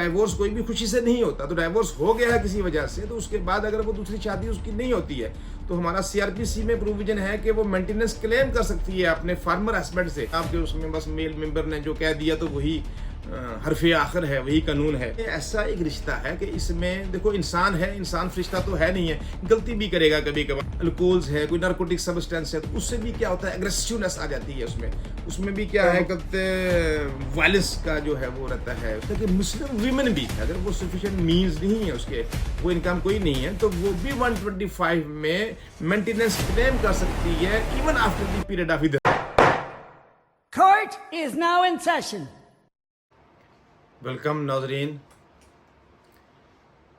Divorce कोई भी खुशी से नहीं होता, तो डाइवोर्स हो गया है किसी वजह से, तो उसके बाद अगर वो दूसरी शादी उसकी नहीं होती है तो हमारा सीआरपीसी में प्रोविजन है कि वो मेंटेनेंस क्लेम कर सकती है अपने फार्मर हस्बैंड से। आपके उसमें बस मेल मेंबर ने जो कह दिया तो वही हरफे आखिर है, वही कानून है। ऐसा एक रिश्ता है कि इसमें देखो इंसान है, इंसान फरिश्ता तो है नहीं है, गलती भी करेगा कभी कभार। अल्कोहल्स है, कोई नार्कोटिक सब्सटेंस है, तो उससे भी क्या होता है, एग्रेसिवनेस आ जाती है उसमें भी क्या है कहते वायलेंस का जो है वो रहता है। क्योंकि मुस्लिम वीमेन भी अगर वो सफिशिएंट मीन्स नहीं है, उसके वो इनकम कोई नहीं है, तो वो भी 125 में मेंटेनेंस क्लेम कर सकती है even after the period of इद्दत। Court is now in session. Welcome नाजरीन,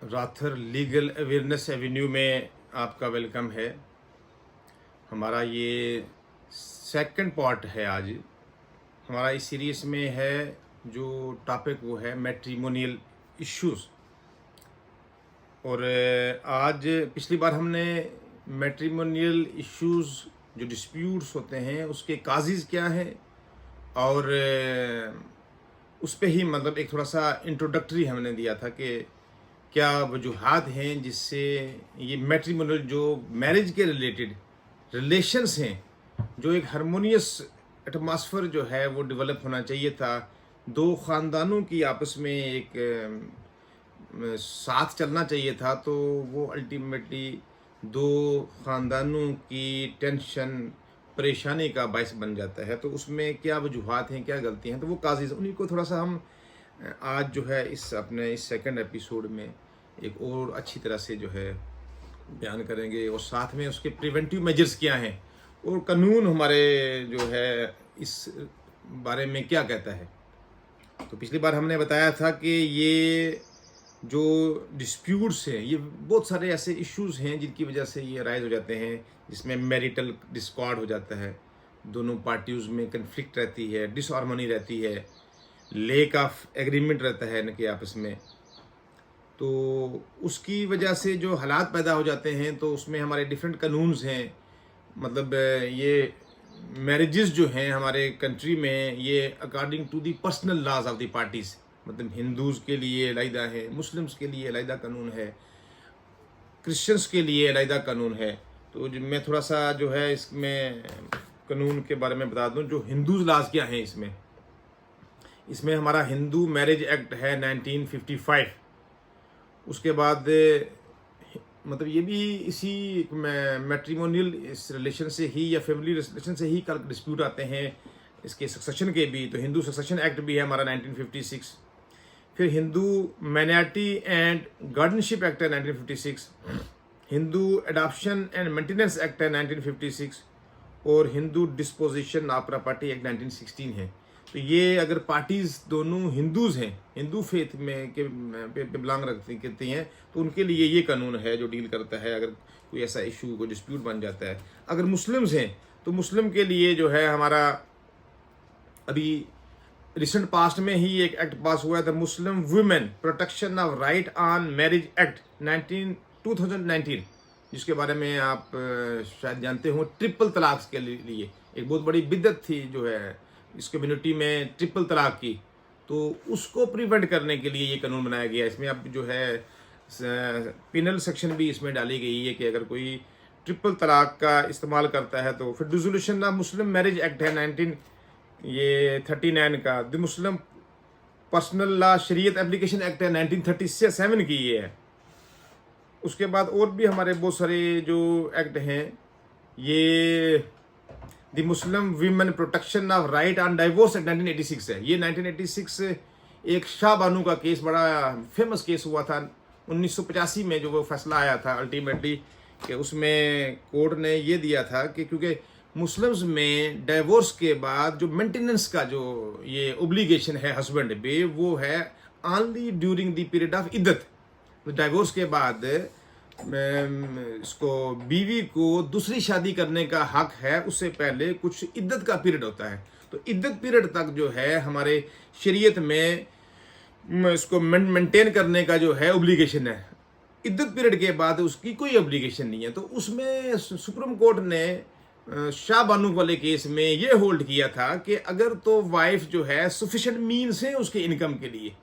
राथर लीगल अवेयरनेस एवेन्यू में आपका वेलकम है। हमारा ये सेकंड पार्ट है। आज हमारा इस सीरीज़ में है जो टॉपिक वो है मैट्रिमोनियल इश्यूज़। और आज पिछली बार हमने मैट्रिमोनियल इश्यूज़ जो डिस्प्यूट्स होते हैं उसके काजीज़ क्या हैं और उस पे ही मतलब एक थोड़ा सा इंट्रोडक्टरी हमने दिया था कि क्या वजूहात हैं जिससे ये मैट्रिमोनियल जो मैरिज के रिलेटेड रिलेशंस हैं, जो एक हारमोनियस एटमॉस्फेयर जो है वो डेवलप होना चाहिए था, दो ख़ानदानों की आपस में एक साथ चलना चाहिए था, तो वो अल्टीमेटली दो ख़ानदानों की टेंशन परेशानी का बायस बन जाता है। तो उसमें क्या वजूहात हैं, क्या गलतियाँ हैं, तो वो काजीज़ उन्हीं को थोड़ा सा हम आज जो है इस सेकंड एपिसोड में एक और अच्छी तरह से जो है बयान करेंगे, और साथ में उसके प्रिवेंटिव मेजर्स क्या हैं और कानून हमारे जो है इस बारे में क्या कहता है। तो पिछली बार हमने बताया था कि ये जो डिस्प्यूट्स हैं, ये बहुत सारे ऐसे इश्यूज़ हैं जिनकी वजह से ये राइज हो जाते हैं, जिसमें मैरिटल डिस्कॉर्ड हो जाता है, दोनों पार्टीज़ में कन्फ्लिक्ट रहती है, डिसहार्मनी रहती है, लेक ऑफ एग्रीमेंट रहता है इनके आपस में। तो उसकी वजह से जो हालात पैदा हो जाते हैं, तो उसमें हमारे डिफरेंट कानून्स हैं। मतलब ये मैरिजेस जो हैं हमारे कंट्री में, ये according to the personal laws of the parties, मतलब हिंदूज़ के लिए अलहदा है, मुस्लिम्स के लिए अलहदा कानून है, क्रिश्चियंस के लिए अलहदा कानून है। तो मैं थोड़ा सा जो है इसमें कानून के बारे में बता दूं, जो हिंदूज़ लॉज क्या हैं इसमें हमारा हिंदू मैरिज एक्ट है 1955। उसके बाद मतलब ये भी इसी मैट्रिमोनियल इस रिलेशन से ही या फैमिली रिलेशन से ही डिस्प्यूट आते हैं, इसके सक्सेशन के भी। तो हिंदू सक्सेशन एक्ट भी है हमारा 1956। फिर Hindu minority and guardianship act है 1956, Hindu adoption and maintenance act है 1956, और Hindu disposition of property act 1916 है। तो ये अगर पार्टीज़ दोनों हिंदूज़ हैं, हिंदू फेथ में के बिलोंग करती हैं, तो उनके लिए ये कानून है जो डील करता है अगर कोई ऐसा इशू कोई डिस्प्यूट बन जाता है। अगर मुस्लिम्स हैं तो मुस्लिम के लिए जो है हमारा अभी रिसेंट पास्ट में ही एक एक्ट पास हुआ था, Muslim women protection of right on marriage act 2019, जिसके बारे में आप शायद जानते हो। ट्रिपल तलाक के लिए एक बहुत बड़ी बिद्दत थी जो है इस कम्युनिटी में, ट्रिपल तलाक की, तो उसको प्रिवेंट करने के लिए ये कानून बनाया गया। इसमें अब जो है पिनल सेक्शन भी इसमें डाली गई है कि अगर कोई ट्रिपल तलाक का इस्तेमाल करता है तो। फिर dissolution of Muslim marriage act है 1939 का। द मुस्लिम पर्सनल लॉ शरीयत एप्लीकेशन एक्ट है 1937 की ये है। उसके बाद और भी हमारे बहुत सारे जो एक्ट हैं, ये the Muslim women protection of right on divorce act 1986 है। ये 1986 एक शाह बानू का केस, बड़ा फेमस केस हुआ था 1985 में, जो वो फैसला आया था अल्टीमेटली कि उसमें कोर्ट ने ये दिया था कि क्योंकि मुस्लिम्स में डाइवोर्स के बाद जो मेंटेनेंस का जो ये ओब्लिगेशन है हस्बैंड पे, वो है only during the period of इद्दत। डाइवोर्स के बाद इसको बीवी को दूसरी शादी करने का हक है, उससे पहले कुछ इद्दत का पीरियड होता है। तो इद्दत पीरियड तक जो है हमारे शरीयत में इसको मेंटेन करने का जो है ओब्लिगेशन है। इद्दत पीरियड के बाद उसकी कोई ओब्लिगेशन नहीं है। तो उसमें सुप्रीम कोर्ट ने शाह बानू वाले केस में ये होल्ड किया था कि अगर तो वाइफ जो है सफिशिएंट मीन्स है उसके इनकम के लिए,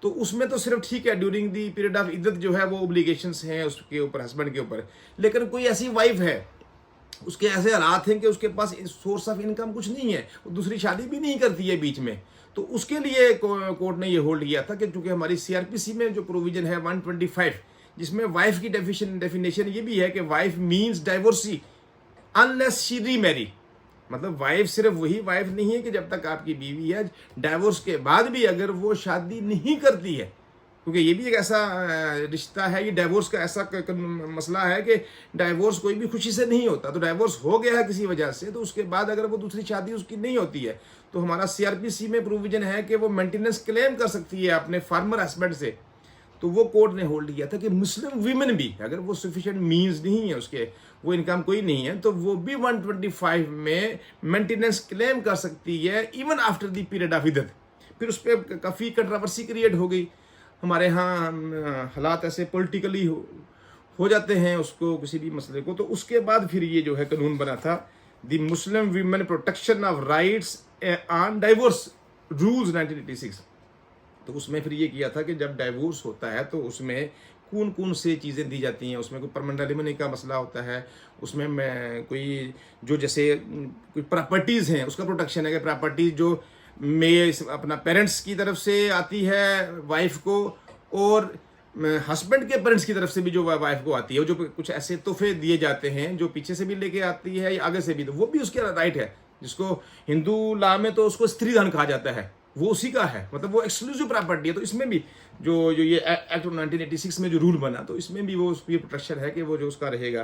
तो उसमें तो सिर्फ ठीक है, ड्यूरिंग दी पीरियड ऑफ इद्दत जो है वो ओब्लिगेशंस हैं उसके ऊपर, हस्बैंड के ऊपर। लेकिन कोई ऐसी वाइफ है, उसके ऐसे हालात हैं कि उसके पास सोर्स ऑफ इनकम कुछ नहीं है, वो दूसरी शादी भी नहीं करती है बीच में, तो उसके लिए कोर्ट ने ये होल्ड किया था कि चूंकि हमारी सीआरपीसी में जो प्रोविजन है 125, जिसमें वाइफ की डेफिनेशन ये भी है कि wife means divorcee unless she remarry. मतलब वाइफ सिर्फ वही वाइफ नहीं है कि जब तक आपकी बीवी है, डाइवोर्स के बाद भी अगर वो शादी नहीं करती है, क्योंकि ये भी एक ऐसा रिश्ता है, ये डाइवोर्स का ऐसा मसला है कि डाइवोर्स कोई भी खुशी से नहीं होता। तो डाइवोर्स हो गया है किसी वजह से, तो उसके बाद अगर वो दूसरी शादी उसकी नहीं होती है, तो हमारा सीआरपीसी में प्रोविजन है कि वो मेंटेनेंस क्लेम कर सकती है अपने फार्मर हस्बैंड से। तो वो कोर्ट ने होल्ड किया था कि मुस्लिम वीमेन भी, अगर वो सफिशिएंट मीन्स नहीं है, उसके वो इनकम कोई नहीं है, तो वो भी 125 में मेंटेनेंस क्लेम कर सकती है even after the period of इद्दत। फिर उस पर काफ़ी कंट्रोवर्सी क्रिएट हो गई। हमारे यहाँ हालात ऐसे पॉलिटिकली हो जाते हैं उसको, किसी भी मसले को। तो उसके बाद फिर ये जो है कानून बना था, the Muslim women protection of rights on divorce rules 1986। तो उसमें फिर ये किया था कि जब डाइवोर्स होता है तो उसमें कौन कौन से चीज़ें दी जाती हैं। उसमें कोई परमानेंट एलिमनी का मसला होता है, उसमें मैं कोई जो जैसे कोई प्रॉपर्टीज़ हैं उसका प्रोटेक्शन है कि प्रॉपर्टीज जो अपना पेरेंट्स की तरफ से आती है वाइफ को, और हस्बैंड के पेरेंट्स की तरफ से भी जो वाइफ को आती है, जो कुछ ऐसे तोहफे दिए जाते हैं जो पीछे से भी लेके आती है या आगे से भी, तो वो भी उसका राइट है, जिसको हिंदू लॉ में तो उसको स्त्री धन कहा जाता है, वो उसी का है, मतलब वो एक्सक्लूसिव प्रॉपर्टी है। तो इसमें भी जो ये एक्ट 1986 में जो रूल बना, तो इसमें भी वो उसकी प्रोटेक्शन है कि वो जो उसका रहेगा।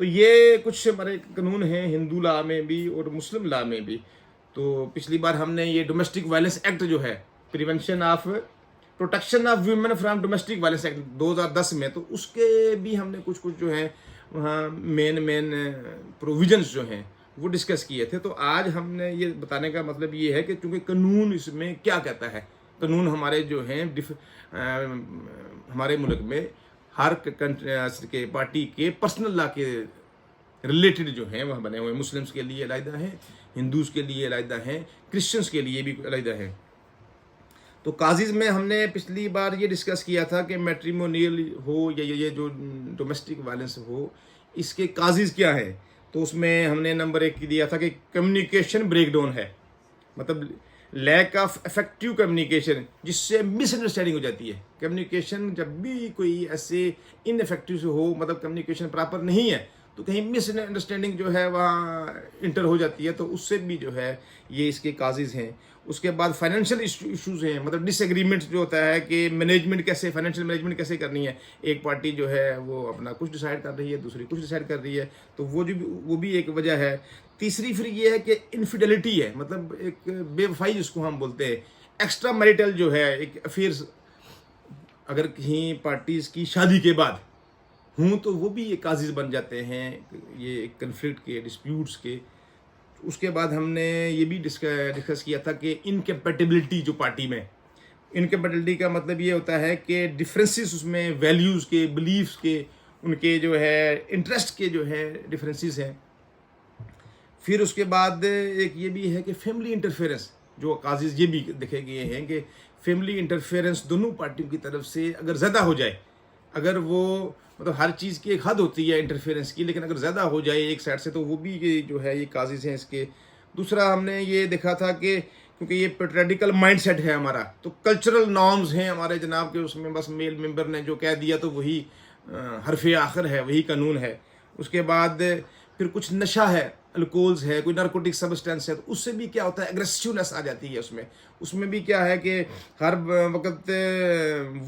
तो ये कुछ हमारे कानून हैं हिंदू लॉ में भी और मुस्लिम लॉ में भी। तो पिछली बार हमने ये डोमेस्टिक वायलेंस एक्ट जो है, prevention of protection of women from domestic violence act 2010 में, तो उसके भी हमने कुछ जो है वहाँ मेन प्रोविजंस जो हैं वो डिस्कस किए थे। तो आज हमने ये बताने का मतलब ये है कि चूंकि कानून इसमें क्या कहता है, कानून हमारे जो हैं हमारे मुल्क में हर के पार्टी के पर्सनल लॉ के रिलेटेड जो हैं वह बने हुए, मुस्लिम्स के लिए अलहदा हैं, हिंदूज के लिए अलहदा हैं, क्रिश्चियंस के लिए भी अलहदा हैं। तो काजीज में हमने पिछली बार ये डिस्कस किया था कि मैट्रिमोनियल हो या ये जो डोमेस्टिक वायलेंस हो, इसके काजीज क्या हैं। तो उसमें हमने नंबर 1 दिया था कि कम्युनिकेशन ब्रेकडाउन है, मतलब लैक ऑफ इफेक्टिव कम्युनिकेशन, जिससे मिसअंडरस्टैंडिंग हो जाती है। कम्युनिकेशन जब भी कोई ऐसे इनइफेक्टिव से हो, मतलब कम्युनिकेशन प्रॉपर नहीं है, तो कहीं मिसअंडरस्टैंडिंग जो है वहाँ इंटर हो जाती है, तो उससे भी जो है ये इसके काजेज हैं। उसके बाद फाइनेंशियल इश्यूज हैं, मतलब डिसएग्रीमेंट जो होता है कि मैनेजमेंट कैसे, फाइनेंशियल मैनेजमेंट कैसे करनी है। एक पार्टी जो है वो अपना कुछ डिसाइड कर रही है, दूसरी कुछ डिसाइड कर रही है, तो वो भी एक वजह है। तीसरी फिर ये है कि इनफिडेलिटी है, मतलब एक बेवफाई जिसको हम बोलते हैं, एक्स्ट्रा मैरिटल जो है एक अफेयर्स, अगर कहीं पार्टीज की शादी के बाद हूँ तो वो भी ये काजिज बन जाते हैं, ये कन्फ्लिक्ट के, डिस्प्यूट्स के। उसके बाद हमने ये भी डिस्कस किया था कि इनकम्पैटिबिलिटी जो पार्टी में, इनकम्पैटिबिलिटी का मतलब ये होता है कि डिफरेंसेस उसमें वैल्यूज़ के, बिलीफ्स के, उनके जो है इंटरेस्ट के जो है डिफरेंसेस हैं। फिर उसके बाद एक ये भी है कि फैमिली इंटरफेरेंस, जो काजिज ये भी देखे गए हैं कि फैमिली इंटरफेरेंस दोनों पार्टियों की तरफ से अगर ज़्यादा हो जाए, अगर वो मतलब हर चीज़ की एक हद होती है इंटरफेरेंस की, लेकिन अगर ज़्यादा हो जाए एक साइड से, तो वो भी ये जो है ये काजिज हैं इसके। दूसरा हमने ये देखा था कि क्योंकि ये पेट्रियार्कल माइंडसेट है हमारा, तो कल्चरल नॉर्म्स हैं हमारे जनाब के, उसमें बस मेल मेंबर ने जो कह दिया तो वही हरफ आखिर है, वही कानून है। उसके बाद फिर कुछ नशा है, अल्कोहल्स है, कोई नारकोटिक सब्सटेंस है, तो उससे भी क्या होता है, एग्रेसिवनेस आ जाती है उसमें भी क्या है कि हर वक्त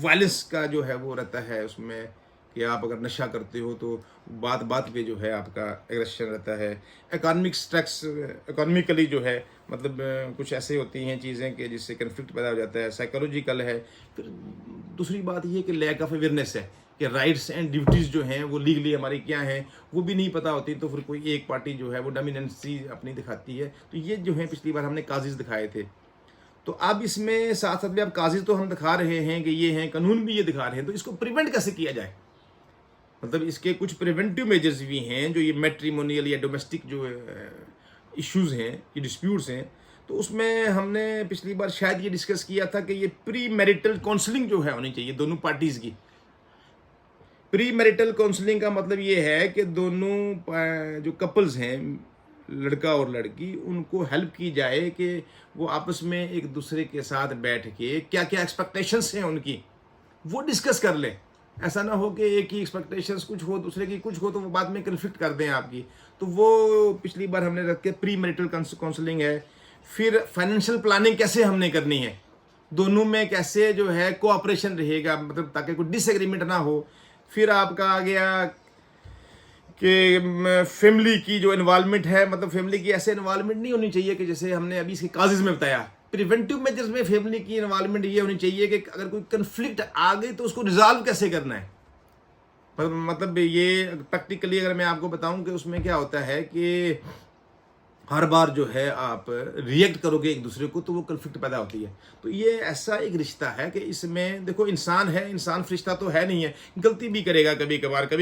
वायलेंस का जो है वो रहता है उसमें, कि आप अगर नशा करते हो तो बात पे जो है आपका एग्रेशन रहता है। इकोनॉमिक स्ट्रेस, इकोनॉमिकली जो है मतलब कुछ ऐसे होती हैं चीज़ें कि जिससे कन्फ्लिक्ट पैदा हो जाता है। साइकोलॉजिकल है। फिर दूसरी बात ये कि लैक ऑफ अवेयरनेस है कि राइट्स एंड ड्यूटीज़ जो हैं वो लीगली हमारी क्या हैं वो भी नहीं पता होती, तो फिर कोई एक पार्टी जो है वो डोमिनेंसी अपनी दिखाती है। तो ये जो है पिछली बार हमने काजिज दिखाए थे। तो अब इसमें साथ साथ में अब काजिज तो हम दिखा रहे हैं कि ये हैं, कानून भी ये दिखा रहे हैं, तो इसको प्रिवेंट कैसे किया जाए, मतलब इसके कुछ प्रिवेंटिव मेजर्स भी हैं जो ये मैट्रिमोनियल या डोमेस्टिक जो इश्यूज़ हैं, ये डिस्प्यूट्स हैं, तो उसमें हमने पिछली बार शायद ये डिस्कस किया था कि ये प्री मैरिटल काउंसलिंग जो है होनी चाहिए दोनों पार्टीज़ की। प्री मैरिटल काउंसलिंग का मतलब ये है कि दोनों जो कपल्स हैं, लड़का और लड़की, उनको हेल्प की जाए कि वो आपस में एक दूसरे के साथ बैठ के क्या क्या एक्सपेक्टेशंस हैं उनकी, वो डिस्कस कर लें। ऐसा ना हो कि एक ही एक्सपेक्टेशंस कुछ हो, दूसरे की कुछ हो, तो वो बाद में कन्फ्लिक्ट कर दें आपकी। तो वो पिछली बार हमने रख के प्री मैरिटल काउंसलिंग है। फिर फाइनेंशियल प्लानिंग कैसे हमने करनी है, दोनों में कैसे जो है कोऑपरेशन रहेगा, मतलब ताकि कोई डिसएग्रीमेंट ना हो। फिर आपका आ गया कि फैमिली की जो इन्वॉल्वमेंट है, मतलब फैमिली की ऐसे इन्वॉल्वमेंट नहीं होनी चाहिए कि जैसे हमने अभी इसके काजेज में बताया। प्रिवेंटिव मेजर्स में फैमिली की इन्वॉल्वमेंट ये होनी चाहिए कि अगर कोई कन्फ्लिक्ट आ गई तो उसको रिजॉल्व कैसे करना है। मतलब ये प्रैक्टिकली अगर मैं आपको बताऊं कि उसमें क्या होता है कि हर बार जो है आप रिएक्ट करोगे एक दूसरे को तो वो कन्फ्लिक्ट पैदा होती है। तो ये ऐसा एक रिश्ता है कि इसमें देखो इंसान है, इंसान फरिश्ता तो है नहीं है, गलती भी करेगा कभी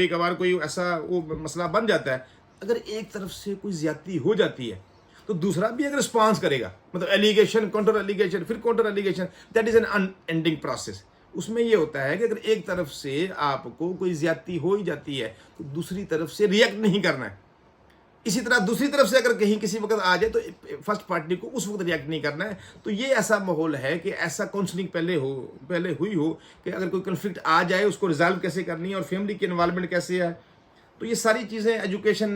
कभार कोई ऐसा वो मसला बन जाता है। अगर एक तरफ से कोई ज्यादती हो जाती है तो दूसरा भी अगर रिस्पॉन्स करेगा, मतलब एलिगेशन काउंटर एलिगेशन फिर counter allegation, that is an unending process. उसमें ये होता है कि अगर एक तरफ से आपको कोई ज्यादती हो ही जाती है तो दूसरी तरफ से रिएक्ट नहीं करना है। इसी तरह दूसरी तरफ से अगर कहीं किसी वक्त आ जाए तो फर्स्ट पार्टी को उस वक्त रिएक्ट नहीं करना है। तो ये ऐसा माहौल है कि ऐसा काउंसलिंग पहले हुई हो कि अगर कोई कन्फ्लिक्ट आ जाए उसको रिजॉल्व कैसे करनी है और फैमिली की इन्वॉल्वमेंट कैसे है। तो ये सारी चीज़ें एजुकेशन,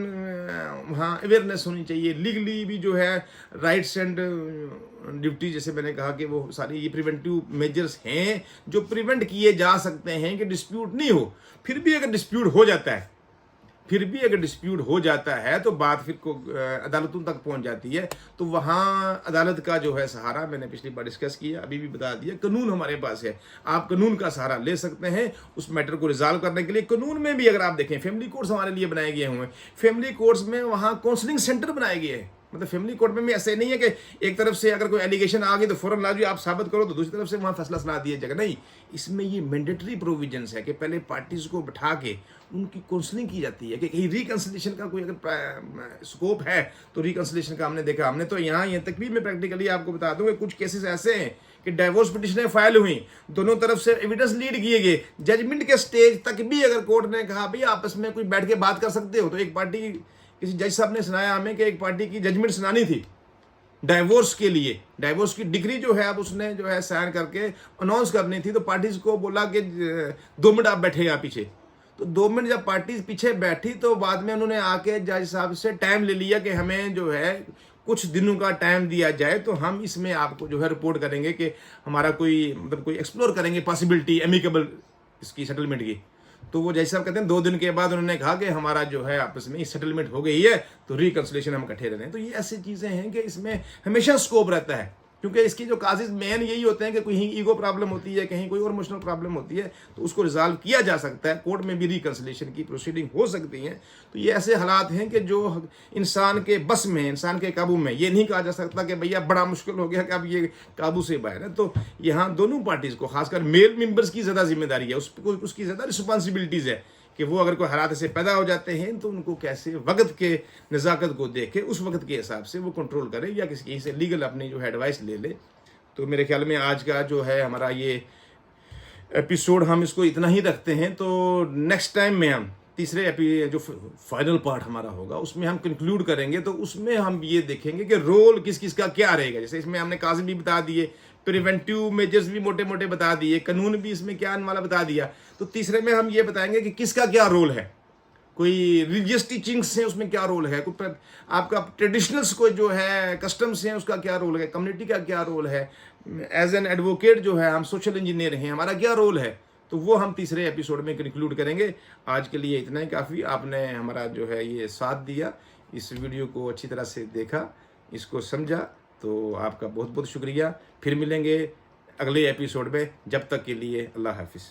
वहाँ अवेयरनेस होनी चाहिए। लीगली भी जो है राइट्स एंड ड्यूटी, जैसे मैंने कहा कि वो सारी ये प्रिवेंटिव मेजर्स हैं जो प्रिवेंट किए जा सकते हैं कि डिस्प्यूट नहीं हो। फिर भी अगर डिस्प्यूट हो जाता है तो बात फिर को अदालतों तक पहुंच जाती है। तो वहाँ अदालत का जो है सहारा मैंने पिछली बार डिस्कस किया, अभी भी बता दिया, कानून हमारे पास है। आप कानून का सहारा ले सकते हैं उस मैटर को रिजॉल्व करने के लिए। कानून में भी अगर आप देखें फैमिली कोर्ट्स हमारे लिए बनाए गए हुए हैं। फैमिली कोर्ट्स में वहाँ काउंसलिंग सेंटर बनाए गए हैं। मतलब फैमिली कोर्ट में भी ऐसे नहीं है कि एक तरफ से अगर कोई एलिगेशन आ गई तो फौरन लाजू आप साबित करो तो दूसरी तरफ से वहाँ फैसला सुना दिया जाएगा। नहीं, इसमें ये मैंडेटरी प्रोविजंस है कि पहले पार्टीज को बिठा के उनकी काउंसलिंग की जाती है कि कहीं रिकंसिलिएशन का कोई अगर स्कोप है तो रिकंसिलिएशन का हमने तो यहाँ तक भी मैं प्रैक्टिकली आपको बता दूं कि कुछ केसेस ऐसे हैं कि डाइवोर्स पिटिशनें फाइल हुई, दोनों तरफ से एविडेंस लीड किए गए, जजमेंट के स्टेज तक भी अगर कोर्ट ने कहा भाई आपस में कोई बैठ के बात कर सकते हो, तो एक पार्टी, किसी जज साहब ने सुनाया हमें कि एक पार्टी की जजमेंट सुनानी थी डाइवोर्स के लिए, डाइवोर्स की डिग्री जो है अब उसने जो है साइन करके अनाउंस करनी थी। तो पार्टीज को बोला कि 2 मिनट आप बैठे यहाँ पीछे। तो 2 मिनट जब पार्टीज पीछे बैठी तो बाद में उन्होंने आके जज साहब से टाइम ले लिया कि हमें जो है कुछ दिनों का टाइम दिया जाए तो हम इसमें आपको जो है रिपोर्ट करेंगे कि हमारा कोई मतलब कोई एक्सप्लोर करेंगे पॉसिबिलिटी एमिकेबल इसकी सेटलमेंट की। तो वो जैसे साहब कहते हैं 2 दिन के बाद उन्होंने कहा कि हमारा जो है आपस में सेटलमेंट हो गई है तो रिकंसिलिएशन हम इकट्ठे रह रहे हैं। तो ये ऐसी चीज़ें हैं कि इसमें हमेशा स्कोप रहता है, क्योंकि इसकी जो काजेज मेन यही होते हैं कि कहीं ईगो प्रॉब्लम होती है, कहीं कोई और इमोशनल प्रॉब्लम होती है, तो उसको रिजॉल्व किया जा सकता है। कोर्ट में भी रिकंसिलिएशन की प्रोसीडिंग हो सकती है। तो ये ऐसे हालात हैं कि जो इंसान के बस में, इंसान के काबू में, ये नहीं कहा जा सकता कि भैया बड़ा मुश्किल हो गया कि अब ये काबू से बाहर है। तो यहाँ दोनों पार्टीज को, खासकर मेल मेंबर्स की ज़्यादा जिम्मेदारी है, उसकी ज़्यादा रिस्पॉन्सिबिलिटीज़ है कि वो अगर कोई हालात ऐसे पैदा हो जाते हैं तो उनको कैसे वक्त के नज़ाकत को देख के उस वक्त के हिसाब से वो कंट्रोल करे या किसी से लीगल अपनी जो है एडवाइस ले ले। तो मेरे ख्याल में आज का जो है हमारा ये एपिसोड हम इसको इतना ही रखते हैं। तो नेक्स्ट टाइम में हम तीसरे जो फाइनल पार्ट हमारा होगा उसमें हम कंक्लूड करेंगे। तो उसमें हम ये देखेंगे कि रोल किस किस का क्या रहेगा। जैसे इसमें हमने काज़ भी बता दिए, प्रिवेंटिव मेजर्स भी मोटे मोटे बता दिए, कानून भी इसमें क्या आने वाला बता दिया। तो तीसरे में हम ये बताएंगे कि किसका क्या रोल है, कोई रिलीजियस टीचिंग्स हैं उसमें क्या रोल है, कोई आपका ट्रेडिशनल्स को जो है कस्टम्स हैं उसका क्या रोल है, कम्युनिटी का क्या रोल है, एज एन एडवोकेट जो है हम सोशल इंजीनियर हैं हमारा क्या रोल है। तो वो हम तीसरे एपिसोड में कंक्लूड करेंगे। आज के लिए इतना ही काफ़ी। आपने हमारा जो है ये साथ दिया, इस वीडियो को अच्छी तरह से देखा, इसको समझा, तो आपका बहुत बहुत शुक्रिया। फिर मिलेंगे अगले एपिसोड में, जब तक के लिए अल्लाह हाफिज़।